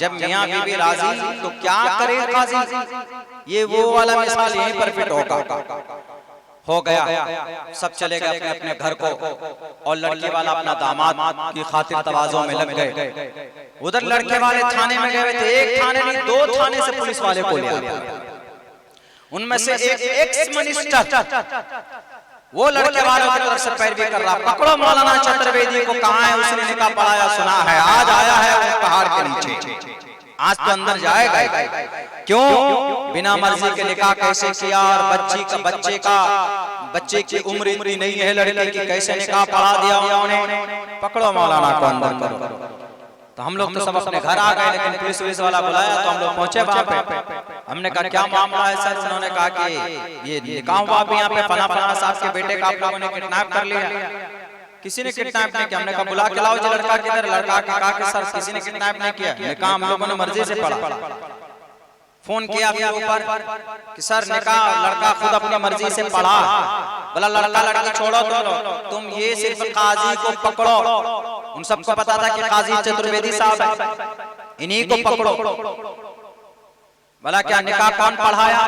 जब मियाँ बीवी राजी तो क्या करे काजी। ये वो वाला मिसाल यहीं पर फिट हो गया। सब चले गए अपने अपने घर को और लड़के वाला अपना दामाद की खातिर तवाज़ो में लग गए। उधर लड़के वाले थाने में गए थे, एक थाने नहीं 2 थाने से पुलिस वाले को ले आए। उनमें से एक एक्स मिनिस्टर वो लड़के वालों की तरफ से पैरवी कर रहा, पकड़ो मौलाना चतुर्वेदी को, कहाँ है उसने निकाह पढ़ाया, सुना है आज आया है वो पहाड़ के नीचे, आज तो अंदर जाएगा। क्यों बिना मर्जी के निकाह कैसे किया, और बच्चे की उम्र इतनी नहीं है लड़के की, कैसे निकाह पढ़ा दिया उन्होंने, पकड़ो मौलाना को अंदर करो। तो हम लोग तो सब अपने घर आ गए, लेकिन पुलिस वाला बुलाया तो हम लोग पहुंचे वहां पे। हमने कहा क्या मामला है सर? उन्होंने कहा कि ये निकाह हुआ भी यहाँ पे, फला फला साहब के बेटे का आप लोगों ने किडनैप कर लिया। किसी ने किडनैप नहीं किया। हमने कहा बुला के लाओ जी लड़का किधर। लड़का के कहा कि सर किसी ने किडनैप नहीं किया, निकाह हम लोगों ने मर्जी से पढ़ा। फोन किया फिर ऊपर कि सर निकाह लड़का खुद अपनी मर्जी से पढ़ा। बोला लड़का लड़की छोड़ो तुम ये सिर्फ काजी को पकड़ो। उन सबको पता था कि काजी चतुर्वेदी साहब है, इन्हीं को पकड़ो। बोला क्या निकाह कौन पढ़ाया?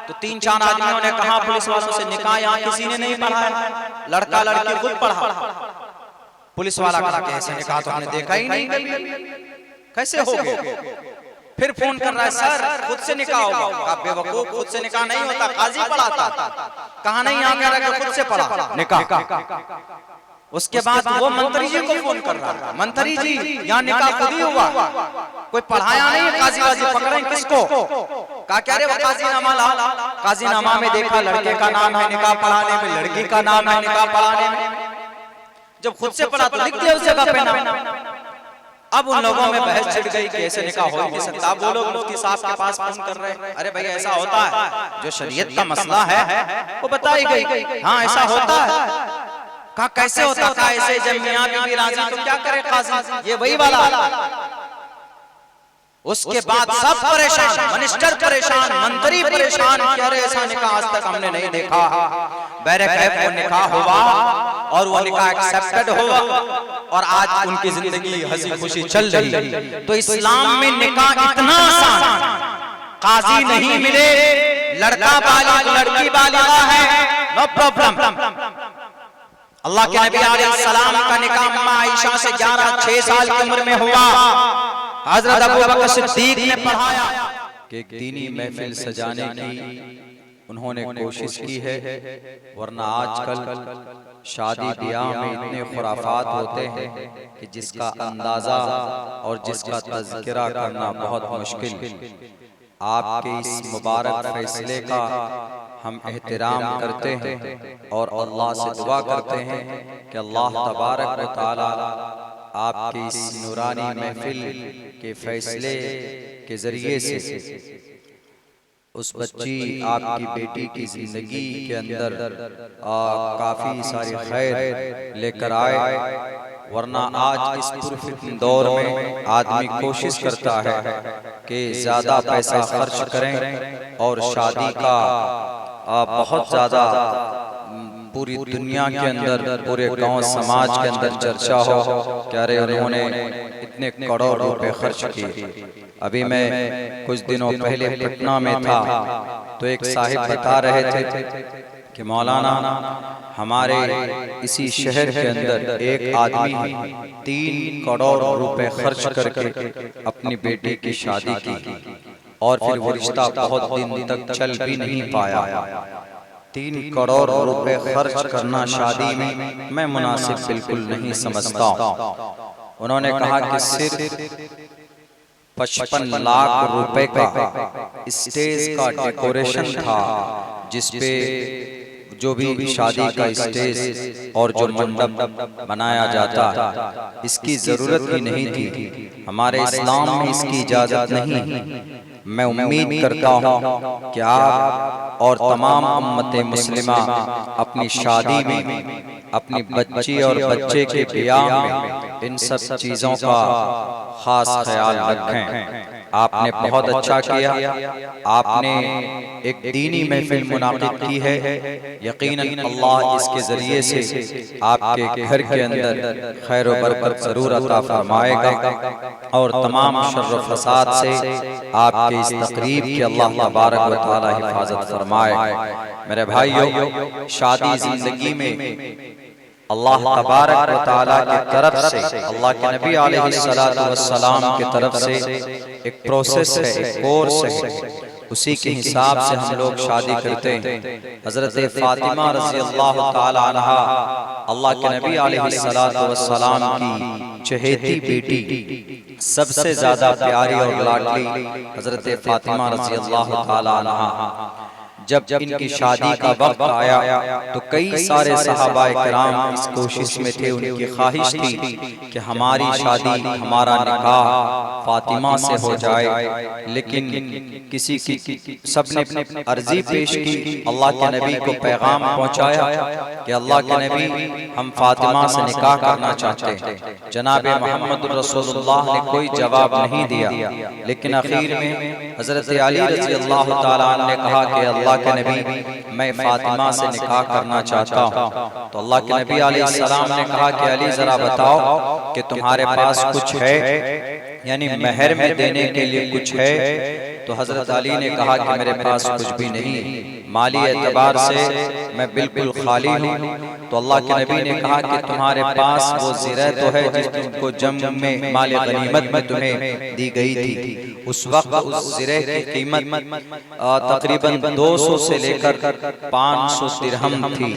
तो 3-4 आदमियों ने कहा पुलिस वालों से, निकाह यहाँ किसी ने नहीं पढ़ाया, लड़का लड़की खुद पढ़ा। पुलिस वाला कहा कि ऐसे निकाह तो हमने देखा ही नहीं, कैसे हो गया? फिर फोन कर रहा है सर खुद से निकाह होगा। बेवकूफ, खुद से निकाह नहीं होता, काजी पढ़ाता। कहा नहीं यहाँ कह रहा खुद से पढ़ा निकाह। उसके बाद वो मंत्री जी को फोन कर रहा है, मंत्री जी यहाँ निकाह खुद ही हुआ, कोई पढ़ाया नहीं, काजी वाजी पकड़े किसको? कहा क्या रे वो काजीनामा ला। काजीनामा में देखा लड़के का नाम है निकाह पढ़ाने में, लड़की का नाम है निकाह पढ़ाने में। जब खुद से पढ़ा तो लिख दिया उस जगह पे नाम। अब उन लोगों में बहस छिड़ गई कि ऐसे निकाह हो ही नहीं सकता। वो लोग मुफ्ती साहब के पास फोन कर रहे हैं, अरे भैया ऐसा होता है, जो शरीयत का मसला है वो बताई गई, हाँ ऐसा होता है। कहा कैसे होता? कहा ऐसे जब मियां बीवी राजी तो क्या करे काजी, ये वही वाला। उसके बाद सब परेशान, मिनिस्टर परेशान, मंत्री परेशान, कह रहे ऐसा निकाह आज तक हमने नहीं देखा। बैरकैफ वो निकाह हुआ और वो निकाह एक्सेप्टेड हुआ और आज उनकी जिंदगी हंसी खुशी चल रही। तो इस्लाम में निकाह इतना आसान, काजी नहीं मिले, लड़का बालिग लड़की बालिगा है, नो प्रॉब्लम। अल्लाह के नबी अलैहिस्सलाम का निकाह अम्मा आयशा से 6 साल की उम्र में हुआ। हजरत अबू बकर सिद्दीक ने पढ़ाया कि एक दीनी महफिल सजाने की उन्होंने कोशिश की है, वरना आजकल शादी ब्याह में इतने खुराफात होते हैं कि जिसका अंदाजा और जिसका तज़किरा करना बहुत मुश्किल। आपके इस मुबारक फैसले का हम एहतराम करते हैं और अल्लाह से दुआ करते हैं कि अल्लाह तबारक व तआला आपकी इस नूरानी महफिल के फैसले के जरिए से उस बच्ची आपकी बेटी की जिंदगी के अंदर काफी सारी खैर लेकर आए। वरना आज इस पुरफितन दौर में आदमी कोशिश करता है कि ज्यादा पैसा खर्च करें और शादी का बहुत ज्यादा पूरी दुनिया के अंदर, पूरे गांव समाज के अंदर चर्चा हो, कह रहे उन्होंने इतने करोड़ रुपए खर्च किए। अभी मैं कुछ दिनों पहले पटना में था तो एक साहिब बता रहे थे कि मौलाना हमारे इसी शहर के अंदर एक आदमी 3 करोड़ रुपए खर्च करके अपनी बेटी की शादी की और फिर वो रिश्ता बहुत दिन तक चल भी नहीं पाया। 3 करोड़ रुपए खर्च करना शादी में मैं मुनासिब बिल्कुल नहीं समझता। उन्होंने कहा कि सिर्फ 55 लाख रुपए का स्टेज का डेकोरेशन था, जिसपे जो भी शादी का स्टेज और जो मंडप बनाया जाता, इसकी जरूरत ही नहीं थी। हमारे इस्लाम में इसकी इजाजत नहीं। मैं उम्मीद करता हूँ कि आप और तमाम उम्मत मुस्लिमा अपनी शादी में, अपनी बच्ची और बच्चे के ब्याह में इन सब चीज़ों का खास ख्याल रखें। आपने बहुत अच्छा किया, आपने एक दीनी महफिल मुनाकिद की है। यकीनन अल्लाह इसके ज़रिए से आपके घर के अंदर खैर व बरकत ज़रूर अता फरमाएगा और तमाम शर्र फसाद से आपके इस तकरीब की अल्लाह तबारक व तआला हिफाजत फरमाए। मेरे भाइयों, शादी जिंदगी में अल्लाह तबारक व तआला की तरफ से, अल्लाह के नबी अलैहिस्सलातु वस्सलाम की तरफ से एक प्रोसेस है, एक कोर्स है, उसी के हिसाब से हम लोग शादी करते हैं। हजरत फातिमा रज़ी अल्लाह तआला अन्हा, अल्लाह के नबी अलैहिस्सलातु वस्सलाम की चहेती बेटी, सबसे ज्यादा प्यारी और लाडली हजरत फातिमा रज़ी अल्लाह तआला अन्हा, जब इनकी शादी का वक्त आया तो कई सारे सहाबाए किराम इस कोशिश में थे, उनकी ख्वाहिश थी कि हमारी शादी, हमारा निकाह फातिमा से हो जाए। लेकिन किसी की सबने अर्जी पेश की, अल्लाह के नबी को पैगाम पहुंचाया कि अल्लाह के नबी, हम फातिमा से निकाह करना चाहते हैं। जनाब मोहम्मद रसूलुल्लाह ने कोई जवाब नहीं दिया, लेकिन आखिर में हजरत अली रज़ी अल्लाह तआला अन्हु ने कहा कि अल्लाह के नबी, मैं फातिमा से निकाह करना चाहता हूँ। तो अल्लाह के नबी अलैहिस्सलाम ने कहा कि अली जरा बताओ कि तुम्हारे पास कुछ है, यानी महर में देने के लिए कुछ है? तो हजरत अली ने कहा कि मेरे पास कुछ भी नहीं, माली एतबार से मैं बिल्कुल खाली हूँ। तो अल्लाह के नबी ने कहा कि तुम्हारे पास वो ज़िरा तो है जिसको जंग में माल गनीमत में तुम्हें दी गई थी। उस वक्त उस ज़िरे की कीमत तकरीबन 200 से लेकर 500 दिरहम थी।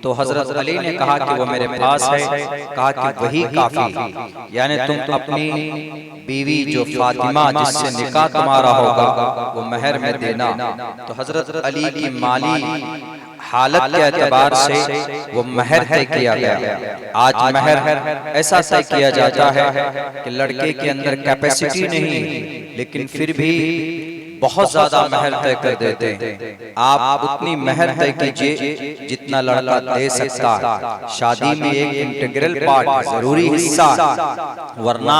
तो हजरत अली ने कहा कि वो मेरे पास है। कहा कि वही काफी, यानी तुम अपनी बीवी जो फातिमा जिससे निकाह तुम्हारा होगा वो महर में देना। तो हजरत अली की माली हालत के एतबार से वो महर तय किया गया। आज महर ऐसा तय किया जाता है कि लड़के के अंदर कैपेसिटी नहीं, लेकिन फिर भी बहुत ज्यादा महर तय कर देते हैं। आप उतनी महर तय कीजिए जितना लड़का दे सकता है। शादी में एक इंटीग्रल पार्ट, जरूरी हिस्सा, वरना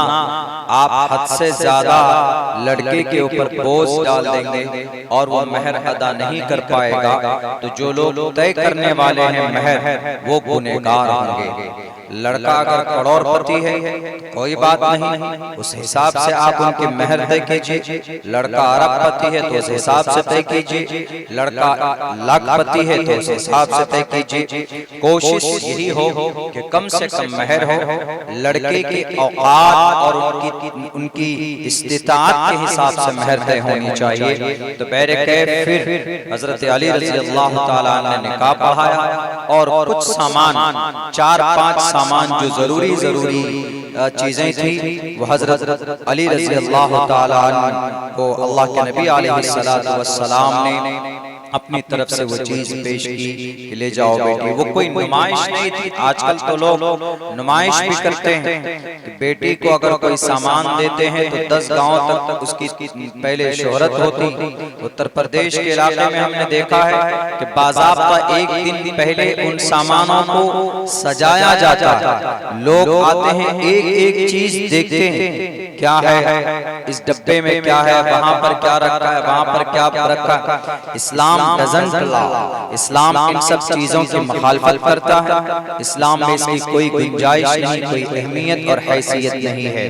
आप हद से ज्यादा लड़के के ऊपर बोझ डाल देंगे और वो महर अदा नहीं कर पाएगा। तो जो लोग तय करने वाले हैं महर, वो गुनहगार होंगे। लड़का अगर करोड़पति है कोई बात नहीं, उस हिसाब से आप उनके महर तय कीजिए। लड़का अरबपति है तो उस हिसाब से तय कीजिए। लड़का लाखपति है तो उस हिसाब से तय कीजिए। कोशिश यही हो कि कम से कम महर हो, लड़के के औकात और उनकी इस्तिताअत के हिसाब से महर तय होनी चाहिए। तो बहरकैफ फिर हजरत अली रज़ी अल्लाह तआला ने निकाह पढ़ाया और कुछ सामान, 4-5 सामान जो जरूरी चीजें थी, वो हजरत अली रज़ी अल्लाह तआला अन्हु को अल्लाह के नबी अलैहिस्सलातु वस्सलाम ने अपनी तरफ से वो चीज पेश की कि ले जाओ बेटी। वो कोई नुमाइश नहीं थी। आजकल तो लोग नुमाइश भी करते हैं कि बेटी को अगर कोई सामान देते हैं तो 10 गांव तक उसकी पहले शोहरत होती। उत्तर प्रदेश के इलाके में हमने देखा है कि बाज़ाब्ता एक दिन पहले उन सामानों को सजाया जाता है। लोग आते हैं, एक एक चीज देखते हैं, क्या है इस डब्बे में, क्या है वहां पर, क्या रखा है वहां पर, क्या रखा है। इस्लाम डजंट अलाउ, इस्लाम इन सब चीजों की मुखालफत करता है। इस्लाम में इसकी कोई गुंजाइश नहीं, कोई अहमियत और हैसियत नहीं है।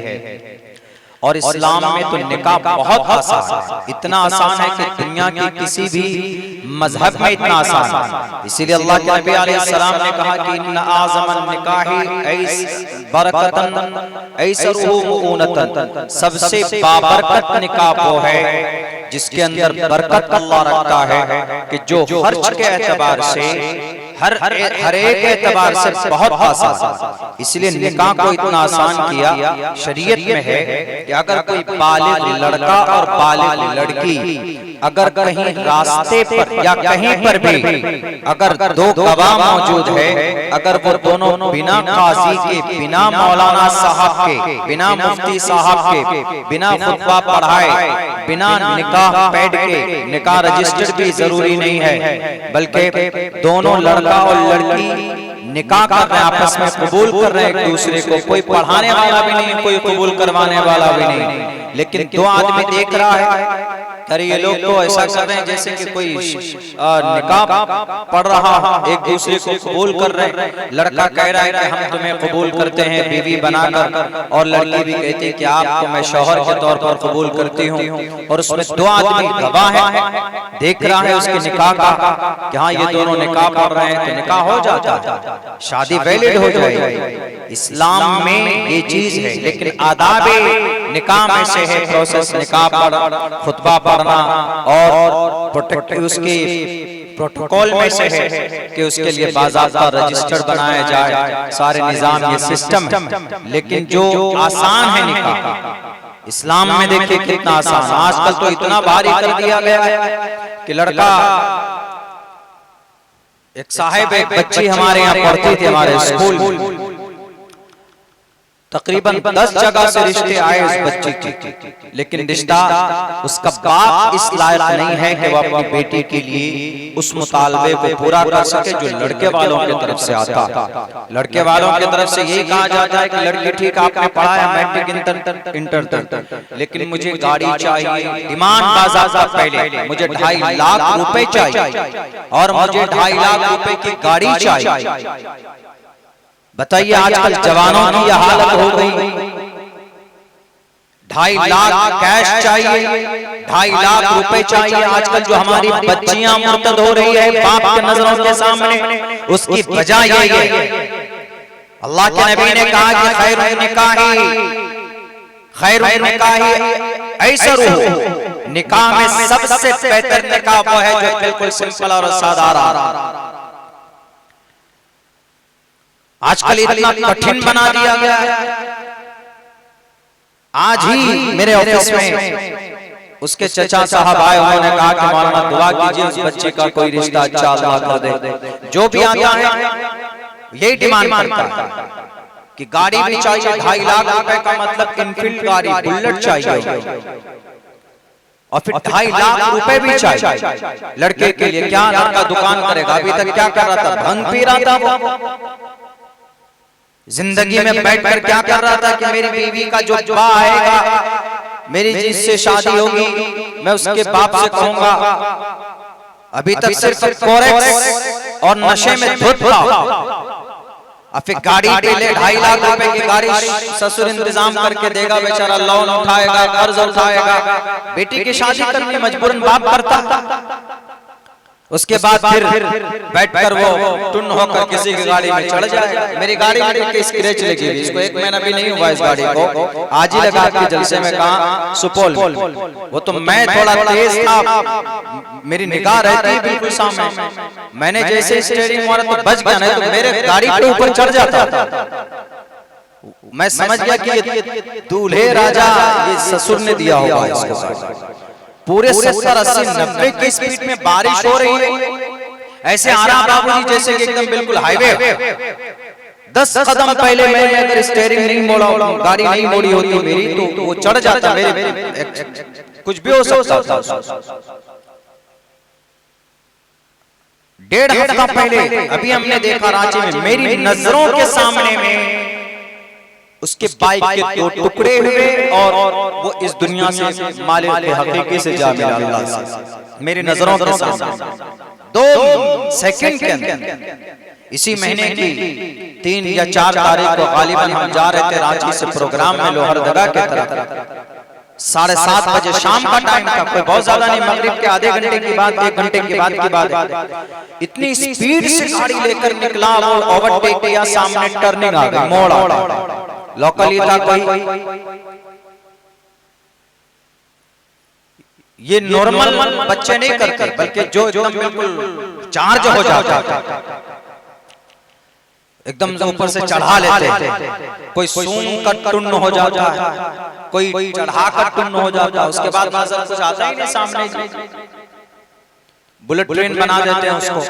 और इस्लाम में तो निकाह बहुत आसान है, इतना आसान है कि दुनिया की किसी भी मजहब में इतना आसान है। इसीलिए अल्लाह के नबी अलैहिस्सलाम ने कहा कि इन्ना आज़मन निकाही बरकतन ऐसरुहु मुऊनतन, सबसे बाबरकत निकाह वो है जिसके अंदर बरकत अल्लाह रखता है कि जो खर्च के एतबार से हर एक एतबार से बहुत आसान। इसलिए निकाह को इतना आसान किया शरीयत में है कि अगर कोई बालिग लड़का और बालिग लड़की अगर कहीं रास्ते पर या कहीं पर भी अगर दो गवाह मौजूद है, अगर वो दोनों बिना काजी के, बिना मौलाना साहब के, बिना मुफ्ती साहब के, बिना खुतबा पढ़ाए, बिना निकाह पैड के, निकाह रजिस्टर्ड भी जरूरी नहीं है, बल्कि दोनों लड़का और लड़की निकाह कर रहे हैं, आपस में कबूल कर रहे हैं एक दूसरे को, कोई पढ़ाने वाला भी नहीं, कोई कबूल करवाने वाला भी नहीं, लेकिन दो आदमी देख रहा है, अरे ये लोग तो ऐसा कर रहे हैं जैसे कि कोई निकाह पढ़ रहा, एक दूसरे को कबूल कर रहे हैं। लड़का कह रहा है कि हम तुम्हें कबूल करते हैं बीवी बनाकर, और लड़की भी कहती है कि आपको मैं शौहर के तौर पर कबूल करती हूँ, और उसमें दो आदमी गवाह है, देख रहा है उसके निकाह का कि हाँ ये दोनों निकाह पढ़ रहे हैं, तो निकाह हो जाता है, शादी वैलिड हो जाएगी। इस्लाम में ये चीज है, लेकिन आदाबे निकाह में से है प्रोसेस, निकाह पढ़, खुतबा पढ़ना, और उसके प्रोटोकॉल में से है कि उसके लिए बाज़ाब्ता रजिस्टर बनाया जाए, सारे निजाम ये सिस्टम है। लेकिन जो आसान है निकाह इस्लाम में, देखिए कितना आसान, आजकल तो इतना भारी कर दिया गया है कि लड़का, एक साहिब एक बच्ची हमारे यहाँ पढ़ती थी हमारे स्कूल, तकरीबन 10 जगह से रिश्ते आए उस बच्ची की, लेकिन रिश्ता उसका बाप इस लायक नहीं है कि वो अपनी बेटी के लिए उस मुतालबे को पूरा कर सके जो लड़के वालों की तरफ से आता। लड़के वालों की तरफ से यही कहा जाता है कि लड़की ठीक आपने पढ़ाया मैट्रिक इंटर तक, लेकिन मुझे गाड़ी चाहिए, डिमांड बाज़ाब्ता पहले मुझे 2.5 लाख रुपए चाहिए और मुझे 2.5 लाख रुपए की गाड़ी चाहिए। बताइए आजकल जवानों की यह हालत हो गई, 2.5 लाख कैश चाहिए, 2.5 लाख रुपए चाहिए। आजकल जो हमारी बच्चियां मुर्तद हो रही है बाप के नजरों के सामने, उसकी वजह यही है। अल्लाह के नबी ने कहा कि खैरुन निकाही ऐसरुहु, निकाह में सबसे बेहतर निकाह वो है जो बिल्कुल सिंपल और साधारण। आजकल इतना कठिन बना दिया गया है। आज ही मेरे ऑफिस में उसके चचा साहब आए, उन्होंने कहा कि मौलाना दुआ कीजिए उस बच्चे का कोई रिश्ता अच्छा अल्लाह कर दे। जो भी आता है यही डिमांड करता है कि गाड़ी भी चाहिए, 2.5 लाख रुपए का मतलब इनफील्ड गाड़ी बुलेट चाहिए, और फिर 2.5 लाख रुपए भी चाहिए लड़के के लिए। क्या लड़का दुकान करेगा? अभी तक क्या कर रहा था? भंग पी रहा था। जिंदगी में बैठकर क्या कर रहा था कि मेरी बीवी का जो बा आएगा, मेरी जिससे शादी होगी, मैं उसके बाप से कहूंगा। अभी तक सिर्फ कोरेक्स और नशे में धुत था, अब फिर गाड़ी के लिए 2.5 लाख रुपए की गाड़ी ससुर इंतजाम करके देगा, बेचारा लोन उठाएगा, कर्ज उठाएगा, बेटी की शादी करनी मजबूरन बाप करता। उसके बाद फिर बैठकर वो टुन होकर किसी की गाड़ी में चढ़ जाएगा। मेरी गाड़ी में की स्क्रैच लगी हुई, इसको 1 महीना भी नहीं हुआ इस गाड़ी को, आज ही लगा के जलसे में कहा सुपौल। वो तो मैं थोड़ा तेज था, मेरी निगाह रहती बिल्कुल सामने, मैंने जैसे स्टीयरिंग मारा तो बच गया, नहीं तो मेरे गाड़ी के ऊपर चढ़ जाता। मैं समझ गया कि ये दूल्हे राजा ये ससुर ने दिया होगा इसको। पूरे 70, 80, 90 की स्पीड में बारिश हो रही है, ऐसे आ रहा बाबूजी जैसे कि एकदम बिल्कुल हाईवे। 10 कदम पहले मैं अगर स्टीयरिंग नहीं मोड़ा, गाड़ी नहीं मोड़ी होती मेरी, तो वो चढ़ जाता, मेरे कुछ भी हो सकता था। 1.5 हफ्ता पहले अभी हमने देखा रांची में, मेरी नजरों के सामने में उसके बाइक के 2 टुकड़े हुए और वो इस दुनिया से मालिक के हकीकी से जा मिला अल्लाह से, मेरी नजरों के सामने 2 सेकंड के अंदर। इसी महीने की 3 या 4 तारीख को गालिबन हम जा रहे थे रांची से प्रोग्राम में लोहरदगा के तरफ, 7:30 बजे शाम का टाइम था, कोई बहुत ज्यादा नहीं, मगरिब के आधे घंटे की बात, 1 घंटे की बात की बात। इतनी स्पीड से गाड़ी लेकर निकला, वो ओवरटेक किया, सामने टर्निंग आ गई, मोड़ आ गया, लोकल ही था कोई। ये नॉर्मल बच्चे नहीं करते, बल्कि जो एकदम बिल्कुल चार्ज हो जाता है, एकदम ऊपर से चढ़ा लेते हैं, कोई सूंघ कर टुन्न हो जाता है, कोई चढ़ा कर टुन्न हो जाता है, उसके बाद नजर कुछ आता ही नहीं सामने, बुलेट ट्रेन बना देते हैं उसको।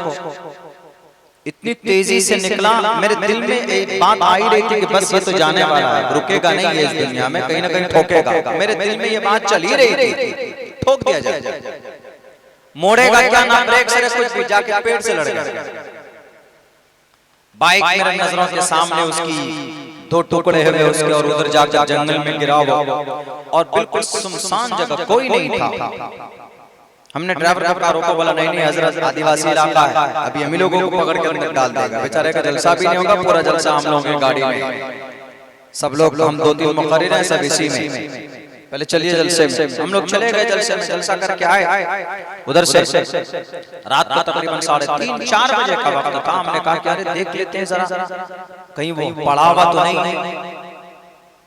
इतनी तेजी से निकला, मेरे दिल में एक बात आ ही रही थी कि बस ये तो जाने वाला है, रुकेगा नहीं ये इस दुनिया में, कहीं ना कहीं ठोकेगा। मेरे दिल में ये बात चल ही रही थी, ठोक दिया जाए, मोड़ेगा क्या ना, ब्रेक से कुछ भी, जाके पेट से लड़ गया। बाइक मेरे नजरों के सामने उसकी दो टुकड़े हुए उसके, और उधर जाकर जंगल में गिरा हुआ, और बिल्कुल सुनसान जगह, कोई नहीं था। हमने ड्राइवर का रोका, बोला नहीं नहीं हजरत आदिवासी इलाका है, अभी हम ही लोगों को पकड़ के अंदर डाल देगा, बेचारे का जलसा भी नहीं होगा, पूरा जलसा हम लोगों की गाड़ी में, सब लोग, हम 2-3 मुकर्रिर हैं सब इसी में। पहले चलिए जलसे में, हम लोग चले गए जलसे में, जलसा करके आए उधर से, रात को तकरीबन 3-4 बजे का वक्त था। हमने कहा कि अरे देख लेते हैं जरा कहीं वो पड़ा हुआ तो नहीं,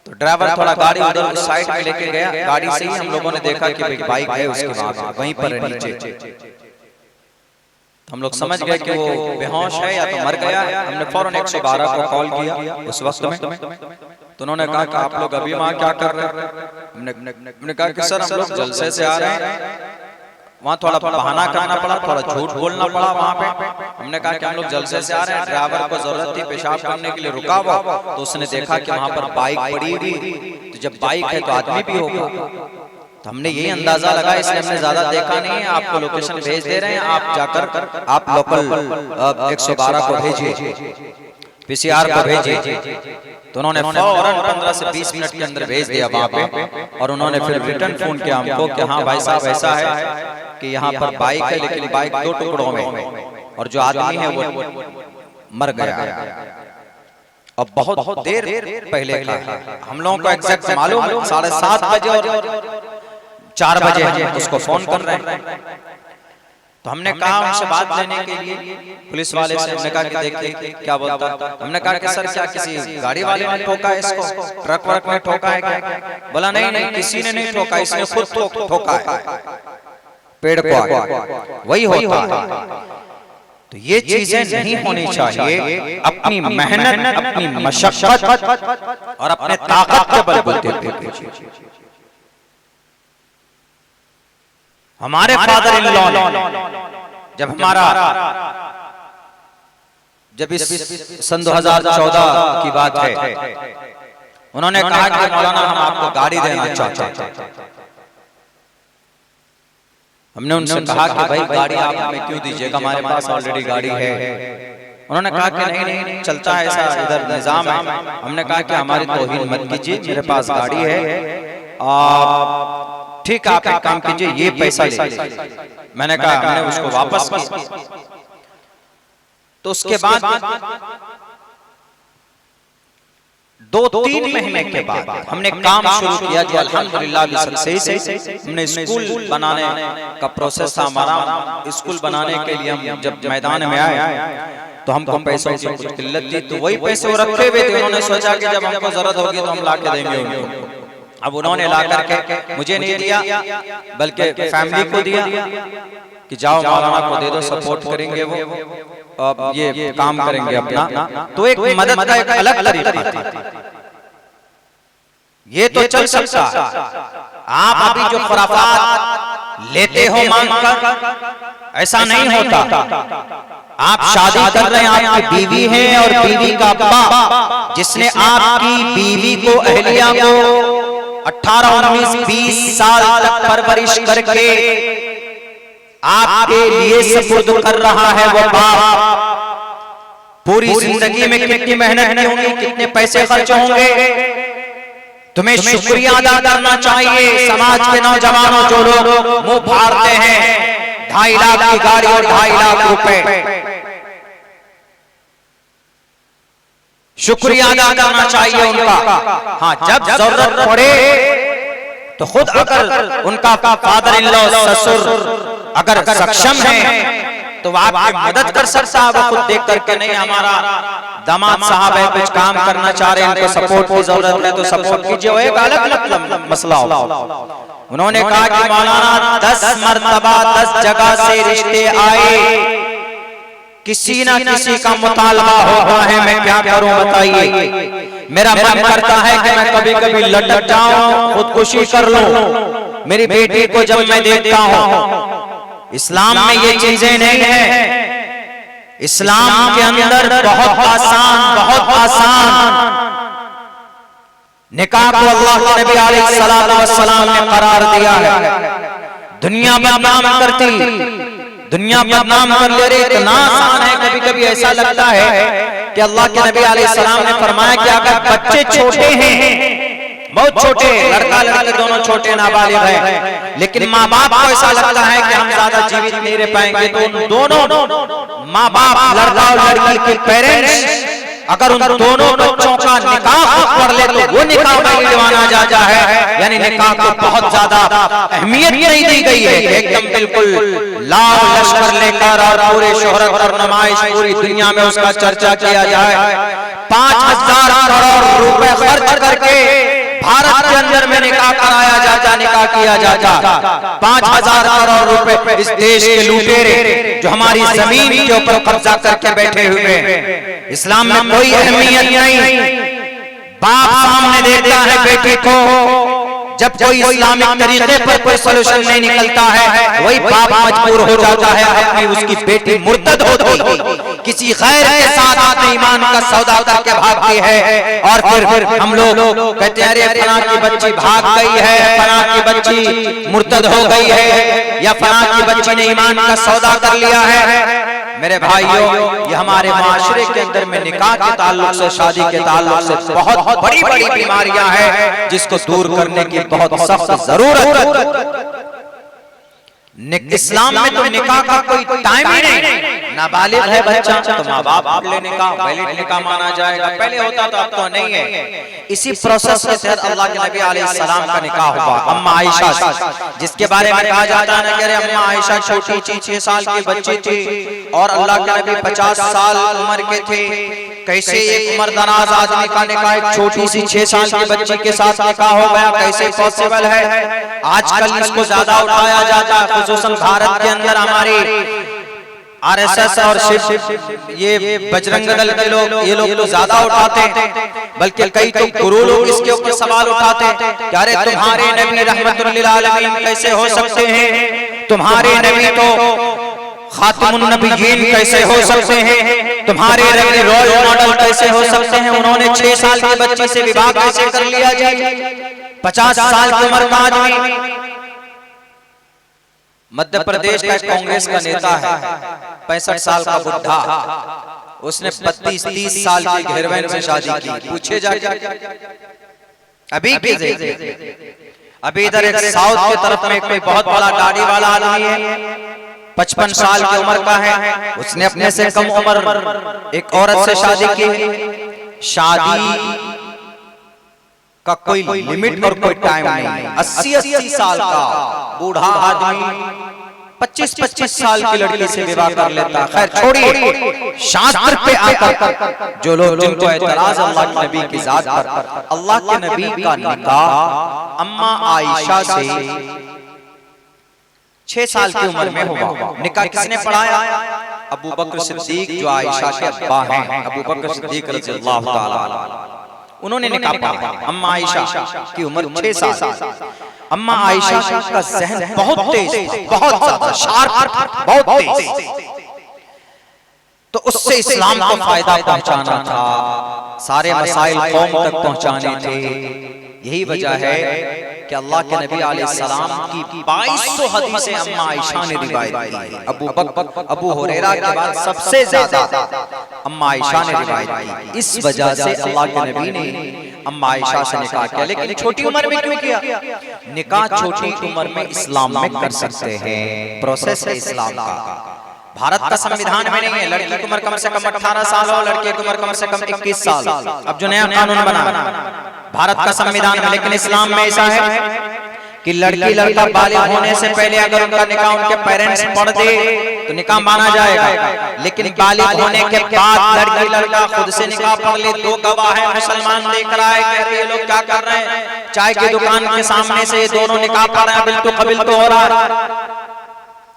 तो ड्राइवर थोड़ा गाड़ी उधर उस साइड में लेके गया, गाड़ी से ही हम लोगों ने देखा कि बाइक है उसके वहीं पर नीचे। हम लोग समझ गए कि वो बेहोश है या तो मर गया है। हमने फौरन 112 को कॉल किया उस वक्त में, तो उन्होंने कहा कि आप लोग अभी वहाँ क्या कर रहे हैं? हमने कहा कि सर हम लोग जलसे से आ रहे हैं, वहाँ थोड़ा बहाना करना पड़ा, थोड़ा झूठ बोलना पड़ा वहाँ पे। हमने कहा कि हम लोग जलसे से आ रहे हैं, ड्राइवर को जरूरत थी पेशाब करने के लिए, रुका हुआ, तो उसने देखा कि वहाँ पर बाइक पड़ी हुई, तो जब बाइक है तो आदमी भी होगा, तो हमने यही अंदाजा लगा, इसलिए हमने ज्यादा देखा नहीं है, आपको लोकेशन भेज दे रहे हैं, आप जाकर आप लोकल 112 को भेजिए, पीसीआर को भेजिए। तो उन्होंने फौरन 15 से 20 मिनट के अंदर भेज दिया वहाँ पे, और उन्होंने फिर रिटर्न फोन किया हमको कि हाँ भाई साहब ऐसा है कि यहाँ पर बाइक है, लेकिन बाइक 2 टुकड़ों में, और जो आदमी है वो मर गया। अब बहुत देर पहले का, हम लोगों को एग्जैक्ट मालूम 7:30 बजे और 4 बजे हम उसको फोन कर रहे हैं। तो हमने कहा उनसे बात लेने के लिए, पुलिस वाले से हमने कहा कि देखिए क्या बोलता है। हमने कहा कि सर क्या किसी गाड़ी वाले ने ठोका है इसको, ट्रक वर्क में ठोका है क्या? बोला नहीं नहीं किसी ने नहीं ठोका, इसने खुद ठोका है पेड़ को आगे, वही होता है। तो ये चीजें नहीं होनी चाहिए। अपनी मेहनत, अपनी मशक्कत और अपने ताकत के बलबूते पे हमारे फादर इन लॉ जब इस सन 2014 की बात है, उन्होंने कहा कि मौलाना हम आपको गाड़ी देना चाहते हैं। हमने उनसे कहा कि भाई गाड़ी आप हमें क्यों दीजिएगा, हमारे पास ऑलरेडी गाड़ी है। उन्होंने कहा कि नहीं नहीं चलता है ऐसा, इधर निजाम है। हमने कहा कि हमारी तौहीन मत कीजिए, मेरे पास गाड़ी है, ठीक है आप एक काम कीजिए, ये पैसा ले। मैंने कहा हमने उसको वापस किया। तो उसके बाद 2-3 महीने के बाद हमने काम शुरू किया, जो अल्हम्दुलिल्लाह सही से हमने स्कूल बनाने का प्रोसेस था हमारा। स्कूल बनाने के लिए हम जब मैदान में आए तो हमको पैसों की कुछ किल्लत थी, तो वही पैसे वो रखे हुए थे। उन्होंने सोचा कि जब हमको जरूरत होगी तो हम ला के देंगे उनको। अब उन्होंने ला करके मुझे नहीं दिया, बल्कि फैमिली को दिया कि जाओ मौलाना को दे दो, सपोर्ट करेंगे वो, अब ये काम करेंगे अपना। तो एक मदद का एक अलग तरीका था। ये तो चल सकता, आप अभी जो खुराफात लेते हो मांगकर, ऐसा नहीं होता। आप शादी कर रहे हैं, आपकी बीवी है, और बीवी का बाप जिसने आपकी बीवी को, अहलिया को 18, 19, 20 साल तक परवरिश करके आपके लिए सुपुर्द कर रहा है, वो बाप पूरी जिंदगी में कितनी मेहनत की होगी, कितने पैसे खर्च होंगे। तुम्हें शुक्रिया अदा करना चाहिए। समाज के नौजवानों जो लोग मुंह फाड़ते हैं 2.5 लाख की गाड़ी और 2.5 लाख रुपए, शुक्रिया अदा करना चाहिए उनका। हाँ, जब जरूरत पड़े तो खुद अगर उनका फादर इन लॉ, ससुर अगर सक्षम है तो आपकी मदद कर सकता है। वो खुद देख करके नहीं, हमारा दामाद साहब है, कुछ काम करना चाह रहे हैं, इनको सपोर्ट की जरूरत है तो सपोर्ट कीजिए, वो एक अलग मसला हो। उन्होंने कहा कि मौलाना 10 मरतबा 10 जगह से रिश्ते आए, किसी ना किसी का मुतालबा होता है, मैं क्या करूं बताइए। मेरा मन करता है कि मैं कभी कभी लटक जाऊं, खुदकुशी कर लूं। मेरी बेटी को जब मैं देखता हूं, इस्लाम में ये चीजें नहीं है। इस्लाम के अंदर बहुत आसान निकाह को अल्लाह के नबी अलैहिस्सलाम ने करार दिया है। दुनिया बदनाम करती, दुनिया बदनाम कर ले रही, इतना आसान है। कभी कभी ऐसा लगता है कि अल्लाह के नबी अलैहिस्सलाम ने फरमाया कि अगर बच्चे छोटे हैं, बहुत छोटे, लड़का लड़की दोनों छोटे नाबालिग हैं, लेकिन माँ बाप को ऐसा लगता है कि हम ज्यादा जीवित नहीं रह पाएंगे, तो उन दोनों माँ बाप, लड़का और लड़की के पेरेंट्स अगर उन दोनों बच्चों का निकाह कर ले तो वो निकाह नहीं माना जाता है। यानी निकाह को बहुत ज्यादा अहमियत नहीं दी गई है। एकदम बिल्कुल लाल लश्कर लेकर और पूरे शोहरत और नुमाइश पूरी दुनिया में उसका चर्चा किया जाए। 5,000 करोड़ रुपए खर्च करके भारत के अंदर में निकाह कराया जाता, निकाह किया जाता। 5,000 करोड़ रुपए इस देश के लुटेरे जो हमारी जमीन के ऊपर कब्जा करके बैठे हुए हैं। इस्लाम में कोई अहमियत नहीं। बाप सामने देखता है बेटे को, जब कोई इस्लामिक तरीके पर कोई सलूशन नहीं निकलता है, वही बाप मजबूर हो जाता है अपनी उसकी बेटी मुर्तद होती किसी गैर के साथ अपने ईमान का सौदा करके भागती है। और फिर हम लोग कहते हैं अरे फलां की बच्ची भाग गई है, फलां की बच्ची मुर्तद हो गई है, या फलां की बच्ची ने ईमान का सौदा कर लिया है। मेरे भाइयों, ये हमारे माशरे के अंदर में निकाह के ताल्लुक से, शादी के ताल्लुक से बहुत बड़ी बड़ी बीमारियां हैं जिसको दूर करने की बहुत सख्त जरूरत। इस्लाम में तो निकाह का कोई टाइम ही नहीं। नाबालिग है बच्चा तो माँ बाप ले निकाह, वैलिड निकाह माना जाएगा। पहले होता तो अब तो नहीं है। इसी प्रोसेस के तहत अल्लाह के नबी अलैहिस्सलाम का निकाह हुआ अम्मा आयशा से, जिसके बारे में कहा जाता है ना कि अरे अम्मा आयशा छोटी थी, 6 साल की बच्ची थी और अल्लाह के नबी 50 साल उम्र के थे। कैसे एक उम्रदराज आदमी का निकाह एक छोटी सी 6 साल की बच्ची के साथ निकाह हो गया, कैसे पॉसिबल है? आजकल इसको ज्यादा उठाया जाता है, खुसूसन भारत के अंदर हमारी आरएसएस और शिव, ये बजरंग दल के लोग, ये लोग तो ज्यादा उठाते हैं, बल्कि कई तो गुरु लोग इसके ऊपर सवाल उठाते हैं कि अरे तुम्हारे नबी रहमतुल लिल आलमीन कैसे हो सकते हैं, तुम्हारे नबी तो खातिमुन नबिय्यीन कैसे हो सकते हैं, तुम्हारे नबी रोल मॉडल कैसे हो सकते हैं, उन्होंने 6 साल की बच्ची से विवाह कैसे कर लिया जी? 50 साल की उम्र का आदमी, मध्य प्रदेश का कांग्रेस का नेता है, 65 साल का बुढ़ा, उसने 32-30 साल की घेरवैन से शादी की। पूछे जाके अभी अभी इधर एक साउथ की तरफ में कोई बहुत बड़ा दाढ़ी वाला आदमी है, 55 साल की उम्र का है, उसने अपने से कम उम्र एक औरत से शादी की। शादी का कोई लिमिट और कोई टाइम नहीं। 80-80 साल का बूढ़ा आदमी 25-25 साल की लड़की से विवाह कर लेता। खैर छोड़िए, शास्त्र पे आकर जो लोग जिनको एतराज अल्लाह के नबी की जात पर, अल्लाह के नबी का निकाह अम्मा आयशा से 6 साल की उम्र में हुआ। निकाह किसने पढ़ाया? अबू बकर सिद्दीक, जो आयशा के अब्बा हैं, अबू बकर सिद्दीक रज़ियल्लाहु ताला, उन्होंने निकाह पढ़ा। अम्मा आयशा की उम्र 6 साल। अम्मा आयशा का ज़हन बहुत तेज, बहुत ज्यादा शार्प, बहुत तेज, तो उससे इस्लाम को फायदा पहुंचाना था, सारे मसाइल कौम तक पहुंचाने थे। यही वजह है कि अल्लाह के नबी अलैहिस्सलाम की 2200 हदीसें अम्मा आयशा ने रिवायत की। अबू हुरैरा के बाद सबसे ज्यादा अम्मा आयशा ने रिवायत की। इस वजह से अल्लाह के नबी ने अम्मा आयशा से निकाह किया। लेकिन छोटी उम्र में क्यों किया? निकाह छोटी उम्र में इस्लाम में कर सकते हैं, प्रोसेस है इस्लाम का। भारत का संविधान में नहीं है लड़की की उम्र कम से कम 18 साल हो, लड़के की उम्र कम से कम 21 साल। अब जो नया कानून बना भारत का संविधान में, लेकिन इस्लाम में ऐसा है कि लड़की लड़का बालिग होने से पहले अगर उनका निकाह उनके पेरेंट्स पढ़ दे तो निकाह माना जाएगा। लेकिन बालिग होने के बाद लड़की लड़का खुद से निकाह पढ़ ले, 2 गवाह है, मुसलमान देख रहा है, कह रहे ये लोग क्या कर रहे हैं, चाय की दुकान के सामने से ये दोनों निकाह पढ़ रहे हैं, बिल्कुल कबिल तो हो रहा है।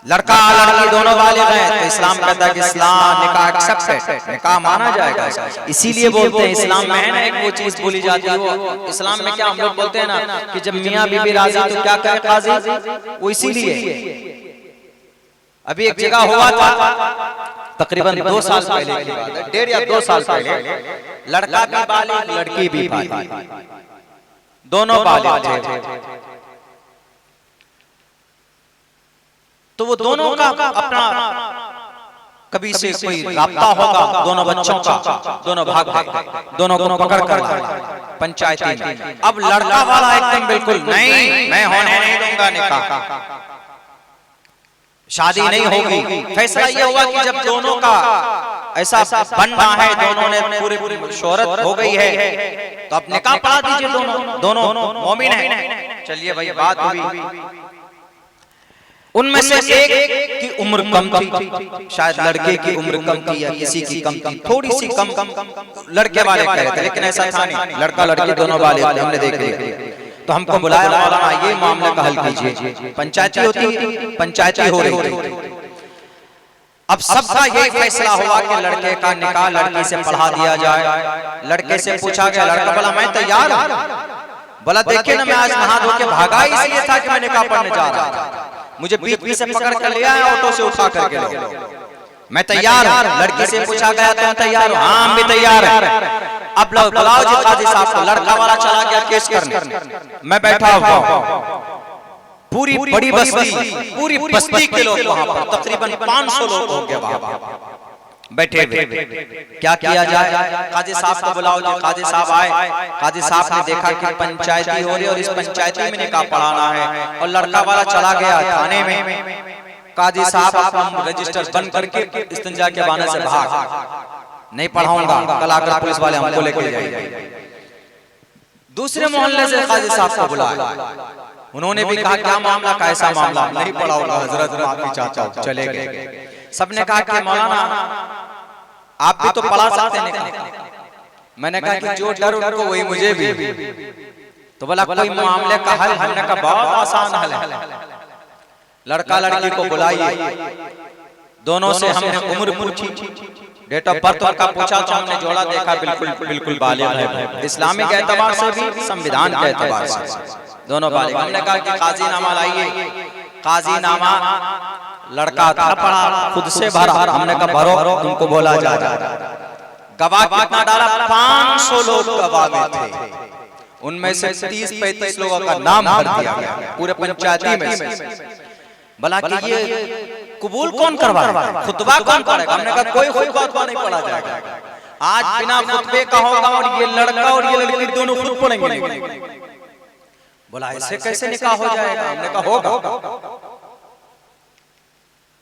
लड़का लड़की दोनों बालिग हैं तो इस्लाम कहता है कि इस्लाम निकाह एक्सेप्टेड, निकाह माना जाएगा। इसीलिए बोलते हैं इस्लाम में है ना, एक वो चीज बोली जाती है, वो इस्लाम में क्या हम लोग बोलते हैं ना कि जब मियाँ बीबी राजी तो क्या करे काजी, वो इसीलिए अभी एक जगह हुआ था तकरीबन 2 साल पहले की बात है, 1.5 या 2 साल पहले, लड़का भी बालिग लड़की भी बालिग, दोनों बालिग थे। तो वो दोनों का अपना कभी से कोई राब्ता होगा, दोनों बच्चों का, दोनों भाग दोनों को पकड़ कर पंचायती में। अब लड़का वाला एकदम बिल्कुल नहीं, मैं होने नहीं दूंगा निकाह, शादी नहीं होगी। फैसला ये हुआ कि जब दोनों का ऐसा बनना है, दोनों ने पूरी शोहरत हो गई है, तो अब निकाह पढ़ा दीजिए, दोनों मोमिन हैं। चलिए भाई, बात हुई। उनमें से एक की उम्र कम थी, शायद लड़के की उम्र कम थी या किसी की कम थी, थोड़ी सी कम लड़के वाले कह रहे थे, लेकिन ऐसा था नहीं, लड़का लड़की दोनों वाले हमने देख लिया। तो हमको बुलाया, मौलाना ये मामले का हल कीजिए। पंचायती होती, पंचायती हो रही थी। अब सबका यही फैसला हुआ कि लड़के का निकाह लड़की से पढ़ा दिया जाए। लड़के से पूछा गया, लड़का बोला मैं तैयार हूं। बोला देखिए ना, मैं आज नहा धो के भागा इसलिए था कि मैं निकाह पढ़ने जा रहा था, मुझे बीच से पकड़ कर लिया है, ऑटो से उठा करके लो, मैं तैयार हूं। लड़की से पूछा गया तुम तैयार हो? हाँ हम भी तैयार हैं। अब लो बुलाओ जी काजी साहब को। लड़का वाला चला गया केस करने, मैं बैठा हुआ, पूरी बड़ी बस्ती, पूरी बस्ती के लोग वहां पर तकरीबन 500 लोग हो गए वहां बैठे हुए। क्या किया जाए? काजी साहब को बुलाओ जी। काजी साहब आए। काजी साहब ने देखा कि पंचायती हो रही है और इस पंचायती में निकाह पढ़ाना है, और लड़का वाला चला गया थाने में। काजी साहब अपना रजिस्टर बंद करके इस्तिंजा के बहाने से भाग, नहीं पढ़ाऊंगा, कल आकर पुलिस वाले हमको लेके जाएंगे। दूसरे मोहल्ले से काजी साहब को बुलाया, उन्होंने भी कहा क्या मामला, कैसा मामला? नहीं पढ़ाऊंगा हजरत, माफी चाहता हूं। चले गए। सबने कहा कि मौलाना आप भी तो पढ़ा सकते हैं। मैंने कहा कि जो डर उनको वही मुझे भी। तो बोला कोई मामले का हल? हमने कहा बहुत आसान हल है, लड़का लड़की को बुलाइए, दोनों से हमने उम्र पूछी, डेट ऑफ बर्थ उनका पूछा, तो हमने जोड़ा देखा बिल्कुल बालिग है, इस्लामिक एतबार से भी संविधान के एतबार से दोनों बालिग। हमने कहा कि काजी नामा लाइए। काजी नामा लड़का था पढ़ा, खुद से भरा। हमने कहा भरो, तुमको बोला जा रहा। गवाह कितना डाला? 500 लोग गवाह में थे, उनमें से 30-35 लोगों का नाम भर दिया गया पूरे पंचायती में से। भला कि ये कबूल कौन करवाएगा, खुतबा कौन पढ़ेगा? हमने कहा कोई खुतबा नहीं पढ़ा जाएगा, आज बिना खुतबे का होगा, और ये लड़का और ये लड़की दोनों खुद पढ़ेंगे। बोला ऐसे कैसे निकाह हो जाएगा? हमने कहा होगा।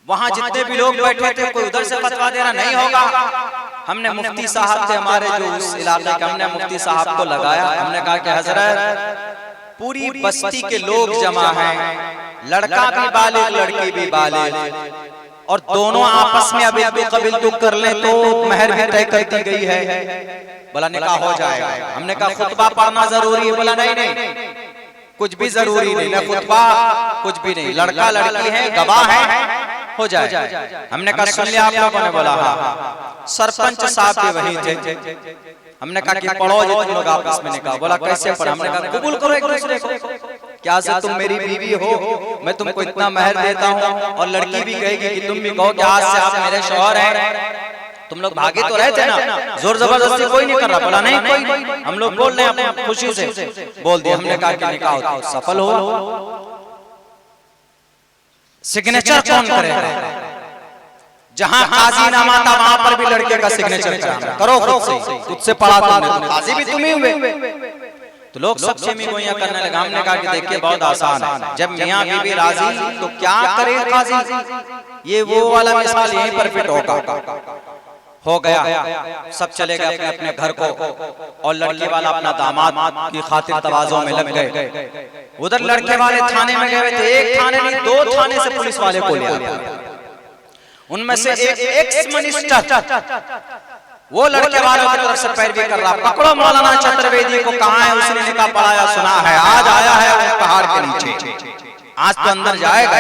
वहां जितने भी लोग बैठे थे, कोई उधर से फतवा देना नहीं होगा। हमने मुफ्ती साहब थे हमारे जो उस इलाके के, हमने मुफ्ती साहब को लगाया। हमने कहा कि हजरत पूरी बस्ती के लोग जमा हैं, लड़का भी बालिग लड़की भी बालिग, और दोनों आपस में अभी कबिल तो कर ले तो महर भी तय कर दी गई है। बोला निकाह हो जाएगा। हमने कहा खुतबा पढ़ना जरूरी है? बोला नहीं, कुछ भी जरूरी नहीं, ना खुतबा कुछ भी नहीं, लड़का लड़की है, गवाह है, हो जाए। हमने कहा सुन लिया आप लोगों ने? बोला हाँ। सरपंच साहब भी वही थे। हमने कहा कि पढ़ो जी तुम लोग आपस में निकाह। बोला कैसे पढ़ा? हमने कहा कबूल करो एक दूसरे को। क्या से तुम मेरी बीवी हो, मैं तुमको इतना महर देता हूँ, और लड़की भी कहेगी कि तुम भी कहो कि आज से आप मेरे शौहर हैं। तुम लोग भागे तो रहे थे ना, जोर जबरदस्ती कोई नहीं कर रहा। बोला नहीं कोई, हम लोग बोल रहे हैं अपनी खुशी से बोल दिया। हमने कहा कि निकाह सफल हो। सिग्नेचर कौन करेगा? जहां काजी नामा था वहां पर भी लड़के का सिग्नेचर करो, खुद से पढ़ा तुमने, काजी भी तुम ही हुए। तो लोग सब छेमी गोइयां करने लगे। हमने कहा कि देखिए बहुत आसान है, जब मियाँ बीवी राजी तो क्या करे काजी। ये वो वाला मिसाल यहीं पर फिट हो गया। सब चले गए अपने अपने घर को, और लड़के वाला अपना दामाद की खातिर तवाज़ो में लग गए। उधर लड़के वाले थाने में गए थे, एक थाने नहीं 2 थाने से पुलिस वाले को ले आए। उनमें से एक एक्स मिनिस्टर वो लड़के वालों की तरफ से पैरवी कर रहा, पकड़ो मौलाना चतुर्वेदी को, कहाँ है उसने निकाह पढ़ाया, सुना है आज आया है पहाड़ के नीचे। आज तो अंदर जाएगा।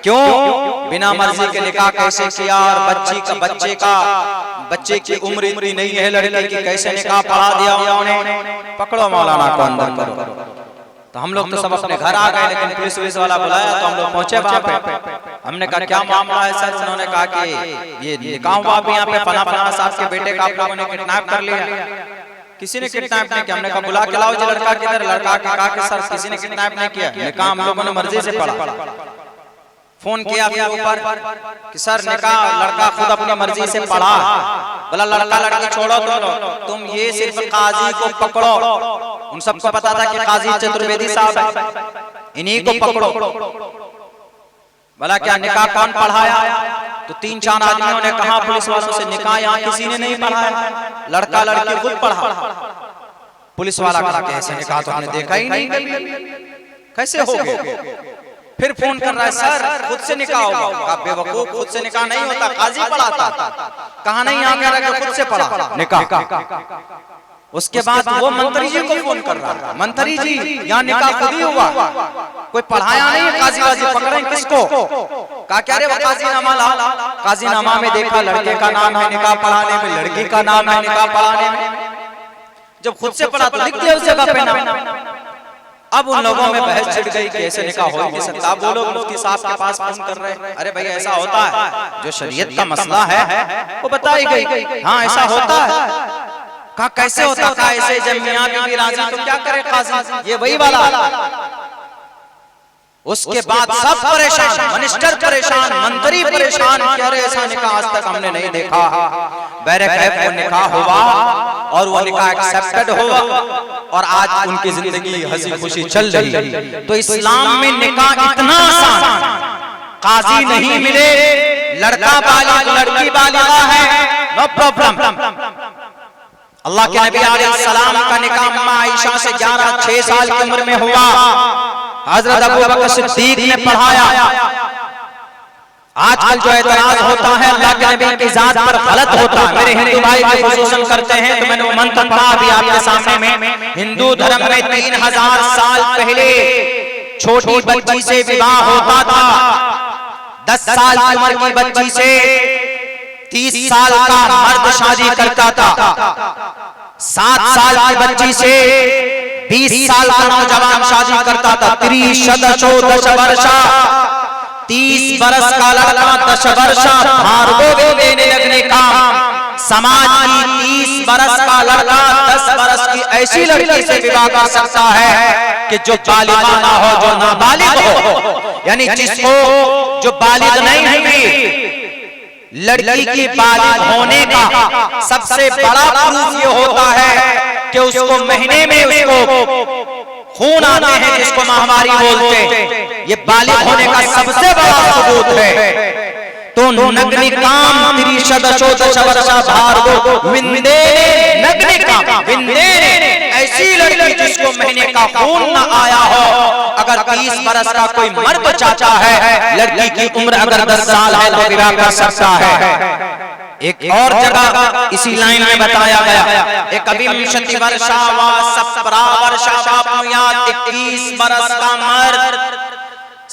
क्यों? बिना मर्जी के निकाह कैसे किया, और बच्चे की उम्र इतनी नहीं है लड़के की, कैसे निकाह पढ़ा दिया उन्होंने। पकड़ो मौलाना को अंदर करो। तो हम लोग तो सब अपने घर आ गए, लेकिन पुलिस वाला बुलाया तो हम लोग पहुंचे वहां पे। हमने कहा क्या मामला है सर? उन्होंने कहा कि ये निकाह हुआ भी यहाँ पे, फला साहब के बेटे का आप लोगों ने किडनैप कर लिया। किसी ने किडनैप नहीं किया। हमने कहा बुला के लाओ जी लड़का किधर। लड़का के कहा कि सर किसी ने किडनैप नहीं किया, निकाह हम लोगों ने मर्जी से पढ़ा। फोन किया ऊपर कि सर निकाह लड़का खुद अपनी मर्जी से पढ़ा। बोला लड़का लड़की छोड़ो तुम ये सिर्फ काजी को पकड़ो। उन सबको पता था कि काजी चतुर्वेदी साहब है, इन्हीं को पकड़ो। बोला क्या निकाह कौन पढ़ाया? तो 3-4 आदमियों ने कहा पुलिस वालों से, निकाह यहाँ किसी ने नहीं पढ़ाया, लड़का लड़की खुद पढ़ा। पुलिस वाला कहा कि ऐसे निकाह तो हमने देखा ही नहीं, कैसे हो गया? फिर फोन कर रहा है सर खुद से निकाह होगा। बेवकूफ, खुद से निकाह नहीं होता, काजी पढ़ाता। कहा नहीं यहाँ कह रहा खुद से पढ़ा निकाह। उसके बाद वो मंत्री जी को फोन कर रहा है, मंत्री जी यहाँ निकाह खुद ही हुआ, कोई पढ़ाया नहीं है, काजी वाजी पकड़े किसको? कहा क्या रे वो काजीनामा ला। काजीनामा में देखा लड़के का नाम है निकाह पढ़ाने में, लड़की का नाम है निकाह पढ़ाने में। जब खुद से पढ़ा तो लिख दिया उस जगह पे नाम। अब उन लोगों में बहस छिड़ गई कि ऐसे निकाह हो नहीं सकता। वो लोग मुफ्ती साहब के पास फोन कर रहे हैं, अरे भाई ऐसा होता है, जो शरीयत का मसला है वो बताई गई। हाँ ऐसा होता है। कहा कैसे होता? कहा ऐसे जब मियां बीवी राजी तो क्या करे काजी? ये वही वाला। उसके बाद सब परेशान, मिनिस्टर परेशान, मंत्री परेशान, कह रहे ऐसा निकाह आज तक हमने नहीं देखा। बैरकैफ वो निकाह हुआ और वो निकाह एक्सेप्टेड हुआ और आज उनकी जिंदगी हंसी खुशी चल रही है। तो इस्लाम में निकाह इतना आसान, काजी नहीं मिले, लड़का बालिग लड़की बालिगा है, नो प्रॉब्लम। अल्लाह के नबी अलैहिस्सलाम का निकाह अम्मा आयशा से 6 साल की उम्र में हुआ। हजरत अबू बकर सिद्दीक ने पढ़ाया। आजकल जो एतराज होता है अल्लाह के नबी की जात पर गलत होता है, मेरे हिंदू भाई जो खुसूसन करते हैं, तो मैंने वो मंत्र पढ़ा भी आपके सामने में। हिंदू धर्म में 3000 साल पहले छोटी बच्ची से विवाह होता था। 10 साल की उम्र की बच्ची से 30 साल का मर्द शादी करता था। 7 साल की बच्ची से 20 साल का नौजवान शादी करता था। 30 बरस का लड़का 10 वर्ष भार्गव देने लगने का। समाज की 30 बरस का लड़का 10 बरस की ऐसी लड़की से विवाह कर सकता है कि जो बालिगा ना हो, जो नाबालिग हो, यानी जिसको जो बालिग नहीं हुई। लड़की की बालिग होने का सबसे बड़ा प्रूफ ये होता है कि उसको महीने में उसको खून आते हैं, जिसको माहवारी बोलते हैं। ये बालिग होने का सबसे बड़ा सबूत है। तो नग्नि काम 30 भार्गव विंदे, नग्नि काम विंदे, ऐसी लड़की जिसको महीने का खून न आया हो। अगर 30 बरस का कोई मर्द चाचा है, लड़की की उम्र अगर 10 साल है तो विवाह कर सकता है। एक और जगह इसी लाइन में बताया गया, एक विंशति वर्षा व 17 वर्षा 21 बरस का मर्द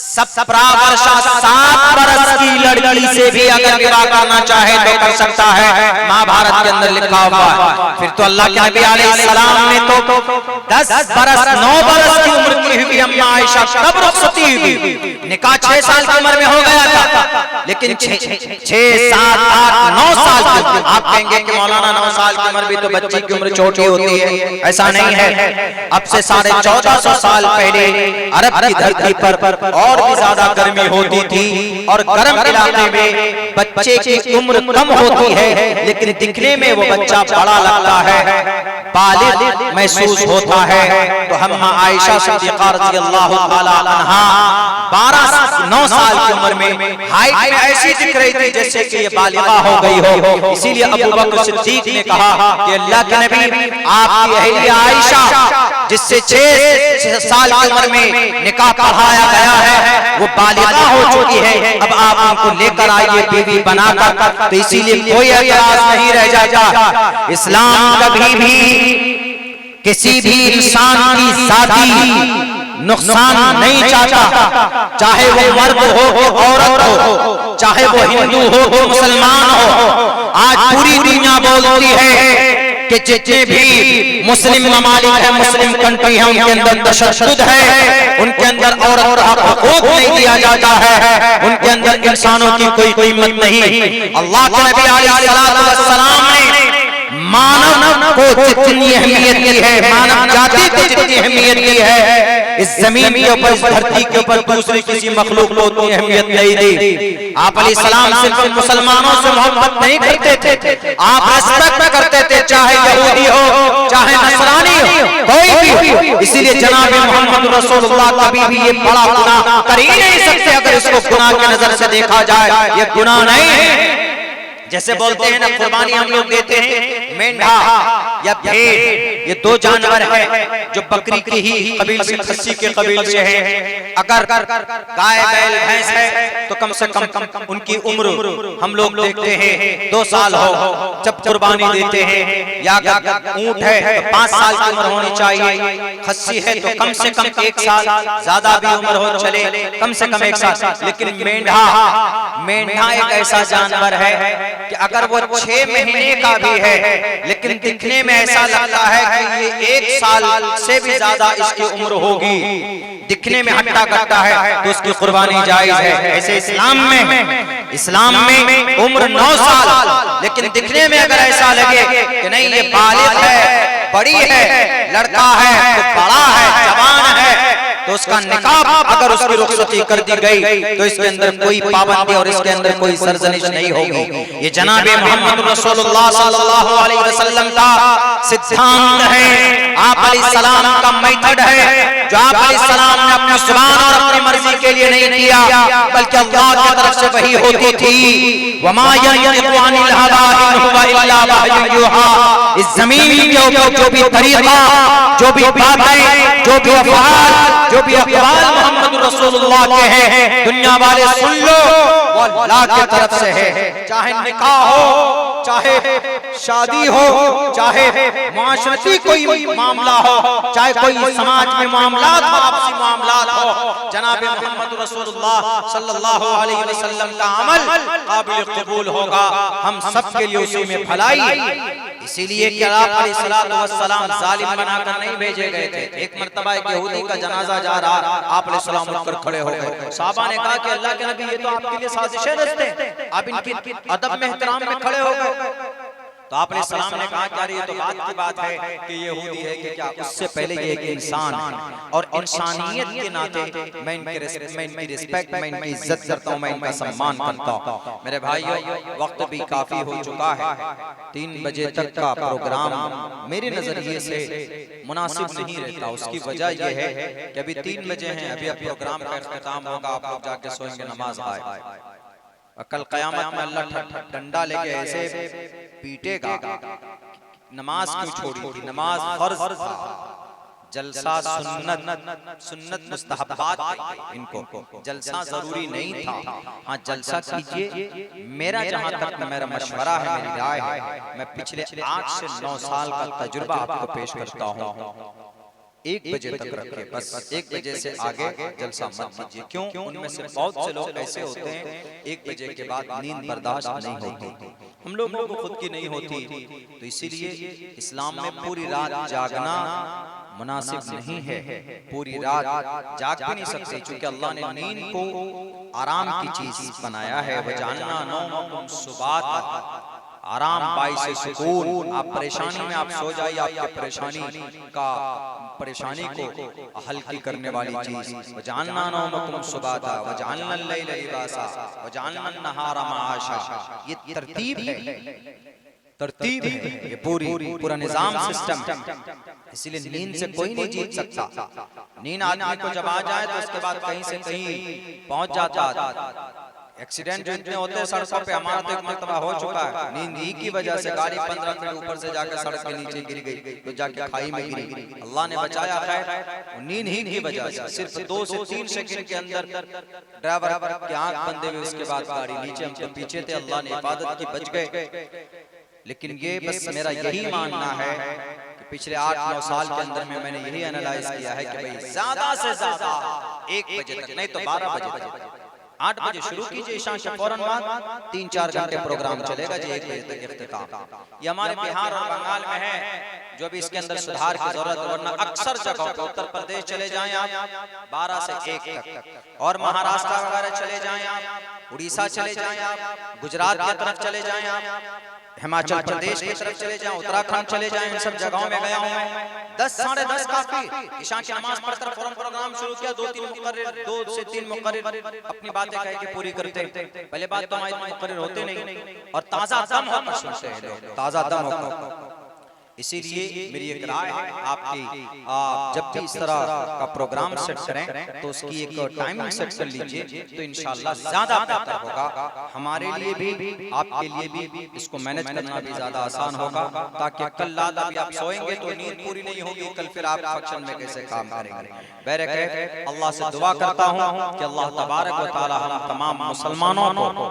17 वर्ष 7 बरस की लड़की से भी अगर विवाह करना चाहे तो कर सकता है। महाभारत के अंदर लिखा हुआ है। फिर तो अल्लाह के नबी अलैहिस्सलाम ने तो 10 बरस 9 बरस की उम्र की हुई अम्मा आयशा कब रुखसती हुई? निकाह 6 साल की उम्र में हो गया था, लेकिन 6, 7, 8, 9 साल की। आप कहेंगे कि मौलाना 9 साल की उम्र भी तो बच्ची की उम्र छोटी होती है। ऐसा नहीं है। अब से 1450 साल पहले अरब की धरती पर और भी ज्यादा गर्मी होती थी और गर्म इलाके में बच्चे की उम्र कम होती है, लेकिन दिखने में वो बच्चा बड़ा लगता है, बालिग महसूस होता है। तो अम्मा आयशा सिद्दीक़ा रज़ियल्लाहु ताला अन्हा 9 साल की उम्र में हाइट में ऐसी दिख रही थी जैसे कि ये बालिगा हो गई हो। इसीलिए अबू बकर सिद्दीक ने कहा कि अल्लाह के नबी आपकी अहलिया आयशा जिससे 6 साल की उम्र में निकाह पढ़ाया गया है वो बालिगा हो चुकी है, अब आप उनको लेकर आइए बीवी बनाकर। तो इसीलिए कोई एतराज नहीं रह जाएगा। इस्लाम कभी भी किसी भी इंसान की शादी नुकसान नहीं चाहता, चाहे वो मर्द हो कि औरत हो, चाहे वो हिंदू हो कि मुसलमान हो। आज पूरी दुनिया बोलती है कि जितने भी मुस्लिम ममालिक है, मुस्लिम कंट्री है, उनके अंदर तशद्दुद है, उनके अंदर औरत का हकूक नहीं दिया जाता है, उनके अंदर इंसानों की कोई कीमत नहीं। अल्लाह के नबी अलैहिस्सलातु वस्सलाम ने मानव को जितनी अहमियत दी है, मानव जाति को जितनी अहमियत दी है, इस जमीन के ऊपर, इस धरती के ऊपर दूसरी किसी मखलूक को उतनी अहमियत नहीं दी। आप अलैहिस्सलाम सिर्फ मुसलमानों से मोहब्बत नहीं करते थे, आप रिस्पेक्ट करते थे, चाहे यहूदी हो, चाहे नसरानी हो, कोई भी हो। इसीलिए जनाब मोहम्मद रसूलुल्लाह कभी भी ये बड़ा गुनाह कर ही नहीं सकते अगर इसको गुनाह की नजर से देखा जाए। ये गुनाह नहीं है। जैसे बोलते हैं ना, कुर्बानी हम लोग देते हैं, मेंढा या भेड़, ये दो जानवर है जो बकरी की ही कबील से, खस्सी के कबील से है। अगर गाय बैल भैंस है तो कम से कम उनकी उम्र हम लोग देखते हैं 2 साल हो जब कुर्बानी देते हैं, या ऊंट है तो 5 साल की उम्र होनी चाहिए, खस्सी है तो कम से कम 1 साल, ज्यादा भी उम्र हो चले, कम से कम 1 साल। लेकिन मेंढा एक ऐसा जानवर है कि अगर वो 6 महीने का भी है, लेकिन दिखने में ऐसा लगता है कि ये 1 साल से भी ज्यादा इसकी उम्र होगी, दिखने में हट्टा कट्टा है, तो उसकी कुर्बानी जायज है। ऐसे इस्लाम में उम्र 9 साल, लेकिन दिखने में अगर ऐसा लगे कि नहीं ये बालिग है, बड़ी है, लड़का है, तो बड़ा है, जवान है, तो उसका निकाब अगर उसकी रुखसती कर दी गई तो इसके अंदर कोई पाबंदी और इसके अंदर कोई सरजनिश नहीं होगी। ये जनाबे मोहम्मद रसूलुल्लाह सल्लल्लाहु अलैहि वसल्लम का सिद्धांत है, आप अलैहिस्सलाम का मेथड है, जो आप अलैहिस्सलाम ने अपनी जुबान और अपनी मर्जी के लिए नहीं किया, बल्कि अल्लाह की तरफ से वही होती थी। वमा यंतिकु अनिल हवा इन हुवा इल्ला वह्युन युहा। इस जमीन के ऊपर जो भी तरीका, जो भी बातें, जो भी अफ़आल, जो भी अक़वाल मोहम्मद रसूलुल्लाह के हैं, दुनिया वाले सुन लो, वो अल्लाह की तरफ से है। चाहे निकाह हो, चाहे शादी हो, चाहे माशरती कोई मामला हो, चाहे कोई समाज में मामलात हो, आपसी मामलात हो, जनाब मोहम्मद रसूलुल्लाह सल्लल्लाहु अलैहि वसल्लम का अमल काबिल कबूल होगा। हम सब के लिए उसी में भलाई। इसीलिए कि आप अलैहिस्सलातु वस्सलाम जालिम बनाकर नहीं भेजे गए थे। एक मर्तबा एक यहूदी का जनाजा जा रहा, आप अलैहिस्सलाम उठकर खड़े हो गए। सहाबा ने कहा कि अल्लाह के नबी, ये तो आपके लिए साजिशें रचते हैं, आप इनकी अदब में एहतराम में खड़े हो गए। तो आप अलैहिस्सलाम ने कहा कि ये तो बात की बात है कि यहूदी है कि क्या, उससे पहले ये एक इंसान और इंसानियत के नाते मैं इनकी रिस्पेक्ट, मैं इनकी इज्जत करता हूँ, मैं इनका सम्मान करता हूँ। मेरे भाइयों, वक्त भी काफी हो चुका है, 3 बजे तक का प्रोग्राम मेरे नजरिए से मुनासिब नहीं रहता। उसकी वजह यह है कि अभी 3 बजे हैं, अभी प्रोग्राम का इख्तिताम होगा, आप लोग जाके सोएंगे, नमाज आए, कल क़यामत में अल्लाह डंडा लेके ऐसे पीटेगा, नमाज क्यों छोड़ी थी, नमाज फर्ज था, जलसा सुन्नत मुस्तहब्बात इनको जलसा जरूरी नहीं था। हाँ, जलसा कीजिए। मेरा जहाँ तक मेरा मशवरा है, मेरी राय है, मैं पिछले 8 से 9 साल का तजुर्बा आपको पेश करता हूँ। 1 बजे तक रखे, बस 1 बजे से आगे जलसा मत कीजिए। क्यों? उनमें से बहुत से लोग ऐसे होते हैं 1 बजे के बाद नींद बर्दाश्त नहीं होती, हम लोगों को खुद की नहीं होती, तो इसीलिए इस्लाम में पूरी रात जागना मुनासिब नहीं है। पूरी रात जाग भी नहीं सकते, क्योंकि अल्लाह ने नींद को आराम की चीज बनाया है। वजालना नौमकुम सुबाता, आराम बाइस सुकून। आप परेशानी में आप सो जाइए, आपकी परेशानी को हल्की करने वाली चीज। वजालना नौमकुम सुबाता वजालना लैला लिबासा वजालना नहारा माशा। ये तरतीब है, ये पूरा निजाम सिस्टम। इसीलिए नींद से कोई नहीं जीत सकता। नींद आदमी को जब आ जाए तो उसके बाद कहीं से कहीं पहुंच जाता। एक्सीडेंट जो इतने होते हैं सड़कों पे, हमारा तो एक मरतबा हो चुका है, नींद ही की वजह से गाड़ी 15 फीट ऊपर से जाकर सड़क के नीचे गिर गई, तो जाके खाई में गिरी, अल्लाह ने बचाया। खैर, नींद ही की वजह से सिर्फ 2 से 3 सेकंड के अंदर ड्राइवर की आंख बंदे हुए, उसके बाद गाड़ी नीचे, हम तो पीछे थे, अल्लाह ने इबादत की, बच गए। लेकिन ये बस मेरा यही मानना है कि पिछले 8-9 साल के अंदर में मैंने यही एनालाइज किया है कि भाई ज्यादा से ज्यादा 1 बजे तक, नहीं तो 12 बजे तक, 8 बजे शुरू कीजिए, ईशा के फौरन बाद 3-4 घंटे प्रोग्राम चलेगा जी, 1 बजे तक इफ्तिताम। ये हमारे बिहार और बंगाल में है, जो भी इसके अंदर सुधार की जरूरत है, वरना अक्सर जगहों पे उत्तर प्रदेश चले जाएं आप 12 से 1 तक, और महाराष्ट्र वगैरह चले जाएं आप, उड़ीसा चले जाएं आप, गुजरात की तरफ चले जाएं आप, हिमाचल प्रदेश की तरफ चले जाएं, उत्तराखंड चले जाएं, इन सब जगहों में गया हूं मैं। 10 साढ़े 10 काफी, ईशा की नमाज पढ़कर फौरन प्रोग्राम शुरू किया। 2 से 3 मुकर्रिर अपनी बातें कह के पूरी करते। पहले बात तो हमारे मुकर्रिर होते नहीं, और ताजा दम होकर सुनते हैं लोग, ताजा दम होकर। इसीलिए मेरी एक राय है, आपकी जब भी इस तरह का प्रोग्राम सेट करें तो उसकी एक टाइमिंग सेट कर लीजिए, तो इंशाल्लाह ज्यादा बेहतर होगा हमारे लिए भी, आपके लिए भी। इसको मैनेज करना भी ज्यादा आसान होगा, ताकि कल रात अभी आप सोएंगे तो नींद पूरी नहीं होगी, कल फिर आप फंक्शन में कैसे काम करेंगे। बहरकैफ अल्लाह से दुआ करता हूँ कि अल्लाह तबारक व तआला हम तमाम मुसलमानों को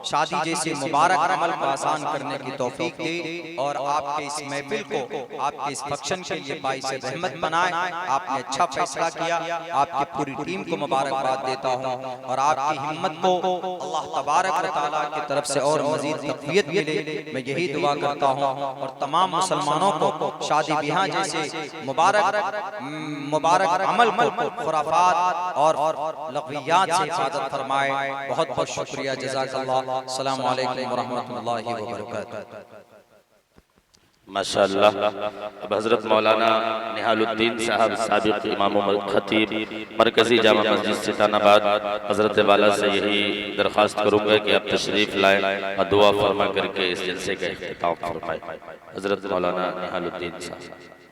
शादी जैसे मुबारक अमल को आसान करने की तौफीक दे, और आपके इस महफिल को, आपके इस फंक्शन के लिए बाइस रहमत बनाए। आपने अच्छा फैसला किया, आपकी पूरी टीम को मुबारकबाद देता हूँ, और आपकी हिम्मत को अल्लाह तबारक व तआला की तरफ से और मजीद तक़वियत मिले, मैं यही दुआ करता हूँ। और तमाम मुसलमानों को शादी ब्याह जैसे मुबारक अमल को खुराफात और लग़वियात से हिफाजत फरमाए। बहुत बहुत शुक्रिया, जज़ाकल्लाह। अस्सलामु अलैकुम व रहमतुल्लाहि व बरकातहू। माशाअल्लाह। अब हज़रत मौलाना निहालुद्दीन साहब साबिक़ इमाम खतीब मरकज़ी जामा मस्जिद सितानाबाद, हज़रत वाला से यही दरख्वास्त करूँगा कि आप तशरीफ़ लाएँ और दुआ फरमा करके इस जलसे का इख्तिताम फरमाएँ। हज़रत मौलाना निहालुद्दीन साहब।